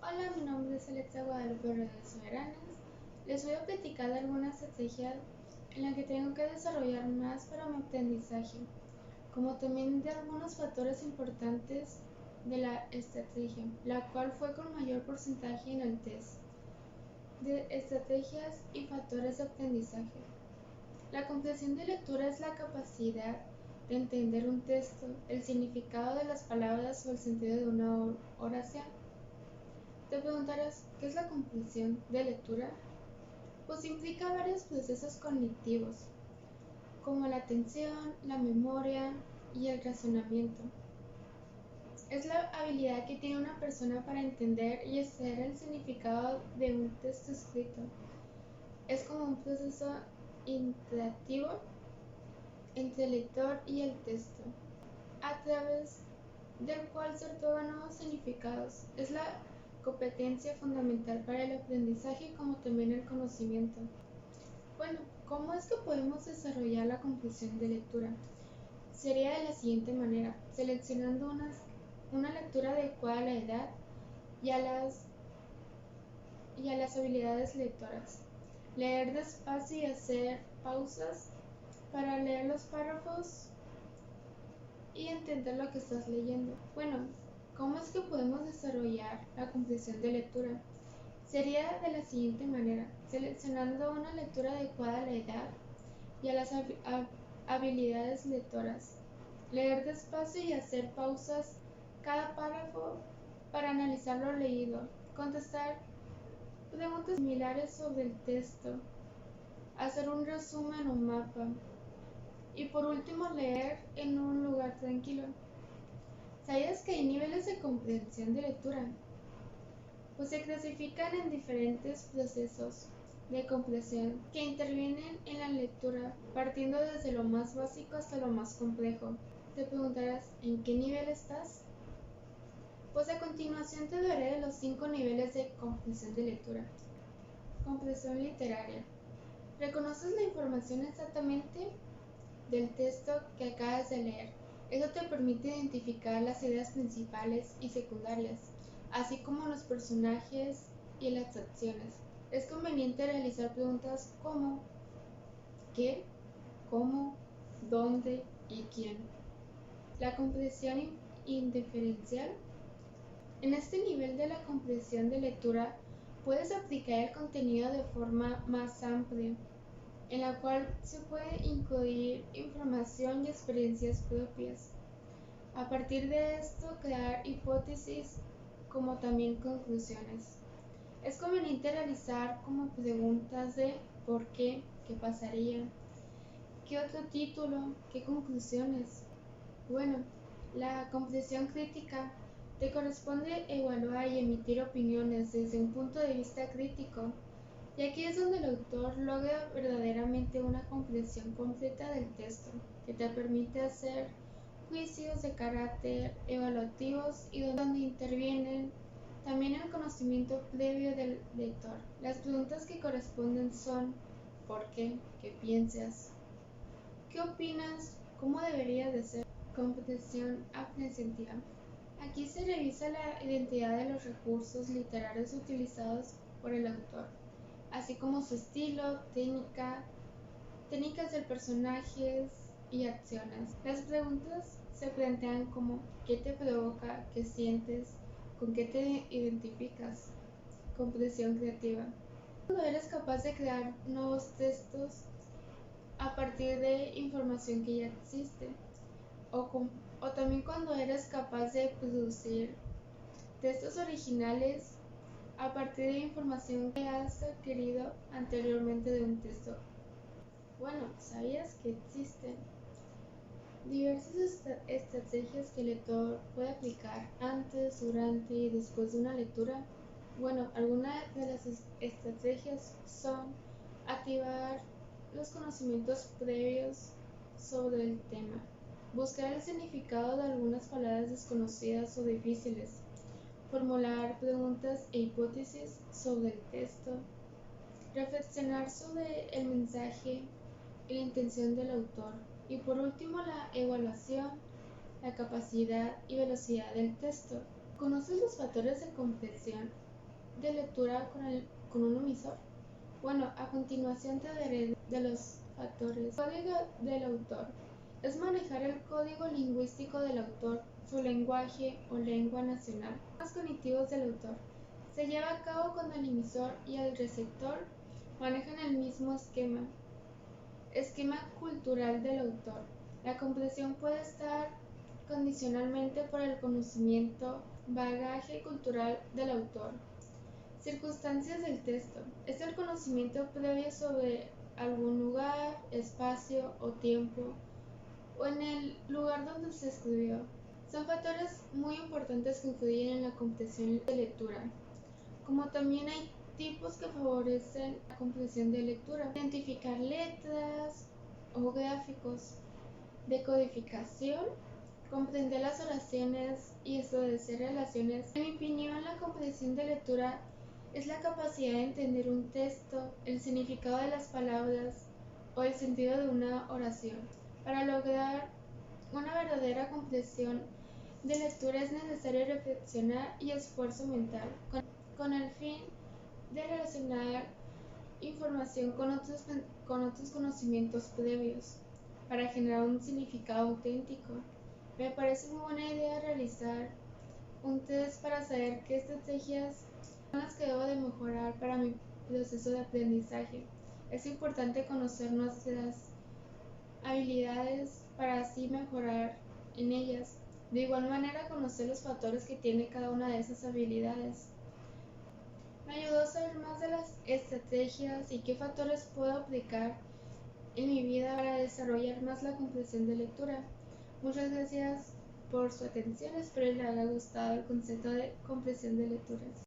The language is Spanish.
Hola, mi nombre es Alexa Guadalupe Rodríguez Soberanes. Les voy a platicar de alguna estrategia en la que tengo que desarrollar más para mi aprendizaje, como también de algunos factores importantes de la estrategia, la cual fue con mayor porcentaje en el test de estrategias y factores de aprendizaje. La comprensión de lectura es la capacidad de entender un texto, el significado de las palabras o el sentido de una oración. Te preguntarás, ¿qué es la comprensión de lectura? Pues implica varios procesos cognitivos, como la atención, la memoria y el razonamiento. Es la habilidad que tiene una persona para entender y extraer el significado de un texto escrito. Es como un proceso interactivo entre el lector y el texto, a través del cual se otorgan nuevos significados. Es la competencia fundamental para el aprendizaje como también el conocimiento. Bueno, ¿cómo es que podemos desarrollar la comprensión de lectura? Sería de la siguiente manera, seleccionando una lectura adecuada a la edad y a las habilidades lectoras. Leer despacio y hacer pausas para leer los párrafos y entender lo que estás leyendo. Bueno, ¿cómo es que podemos desarrollar la comprensión de lectura? Sería de la siguiente manera, seleccionando una lectura adecuada a la edad y a las habilidades lectoras. Leer despacio y hacer pausas cada párrafo para analizar lo leído. Contestar preguntas similares sobre el texto. Hacer un resumen o mapa. Y por último, leer en un lugar tranquilo. ¿Sabías que hay niveles de comprensión de lectura? Pues se clasifican en diferentes procesos de comprensión que intervienen en la lectura, partiendo desde lo más básico hasta lo más complejo. Te preguntarás, ¿en qué nivel estás? Pues a continuación te daré de los 5 niveles de comprensión de lectura. Comprensión literaria. ¿Reconoces la información exactamente del texto que acabas de leer? Eso te permite identificar las ideas principales y secundarias, así como los personajes y las acciones. Es conveniente realizar preguntas como ¿qué?, ¿cómo?, ¿dónde? y ¿quién? La comprensión indiferencial. En este nivel de la comprensión de lectura puedes aplicar el contenido de forma más amplia, en la cual se puede incluir información y experiencias propias. A partir de esto, crear hipótesis como también conclusiones. Es conveniente realizar como preguntas de ¿por qué?, ¿qué pasaría?, ¿qué otro título?, ¿qué conclusiones? Bueno, la comprensión crítica te corresponde evaluar y emitir opiniones desde un punto de vista crítico, y aquí es donde el autor logra verdaderamente una comprensión completa del texto, que te permite hacer juicios de carácter evaluativos y donde intervienen también el conocimiento previo del lector. Las preguntas que corresponden son ¿por qué?, ¿qué piensas?, ¿qué opinas?, ¿cómo debería de ser? Comprensión aprehensiva. Aquí se revisa la identidad de los recursos literarios utilizados por el autor, así como su estilo, técnicas del personajes y acciones. Las preguntas se plantean como ¿qué te provoca?, ¿qué sientes?, ¿con qué te identificas? Comprensión creativa. Cuando eres capaz de crear nuevos textos a partir de información que ya existe, o también cuando eres capaz de producir textos originales a partir de información que has adquirido anteriormente de un texto. Bueno, ¿sabías que existen diversas estrategias que el lector puede aplicar antes, durante y después de una lectura? Bueno, algunas de las estrategias son activar los conocimientos previos sobre el tema, buscar el significado de algunas palabras desconocidas o difíciles, formular preguntas e hipótesis sobre el texto, reflexionar sobre el mensaje y la intención del autor, y por último la evaluación, la capacidad y velocidad del texto. ¿Conoces los factores de comprensión de lectura con un emisor? Bueno, a continuación te daré de los factores. Código del autor. Es manejar el código lingüístico del autor, su lenguaje o lengua nacional. Los cognitivos del autor. Se lleva a cabo cuando el emisor y el receptor manejan el mismo esquema. Esquema cultural del autor. La comprensión puede estar condicionalmente por el conocimiento, bagaje cultural del autor. Circunstancias del texto. Es el conocimiento previo sobre algún lugar, espacio o tiempo, o en el lugar donde se escribió. Son factores muy importantes que influyen en la comprensión de lectura. Como también hay tipos que favorecen la comprensión de lectura. Identificar letras o gráficos. Decodificación. Comprender las oraciones y establecer relaciones. En mi opinión, la comprensión de lectura es la capacidad de entender un texto, el significado de las palabras o el sentido de una oración. Para lograr una verdadera comprensión de lectura es necesario reflexionar y esfuerzo mental, con el fin de relacionar información con otros conocimientos previos, para generar un significado auténtico. Me parece muy buena idea realizar un test para saber qué estrategias son las que debo de mejorar para mi proceso de aprendizaje. Es importante conocer nuestras habilidades para así mejorar en ellas. De igual manera, conocer los factores que tiene cada una de esas habilidades. Me ayudó a saber más de las estrategias y qué factores puedo aplicar en mi vida para desarrollar más la comprensión de lectura. Muchas gracias por su atención, espero les haya gustado el concepto de comprensión de lecturas.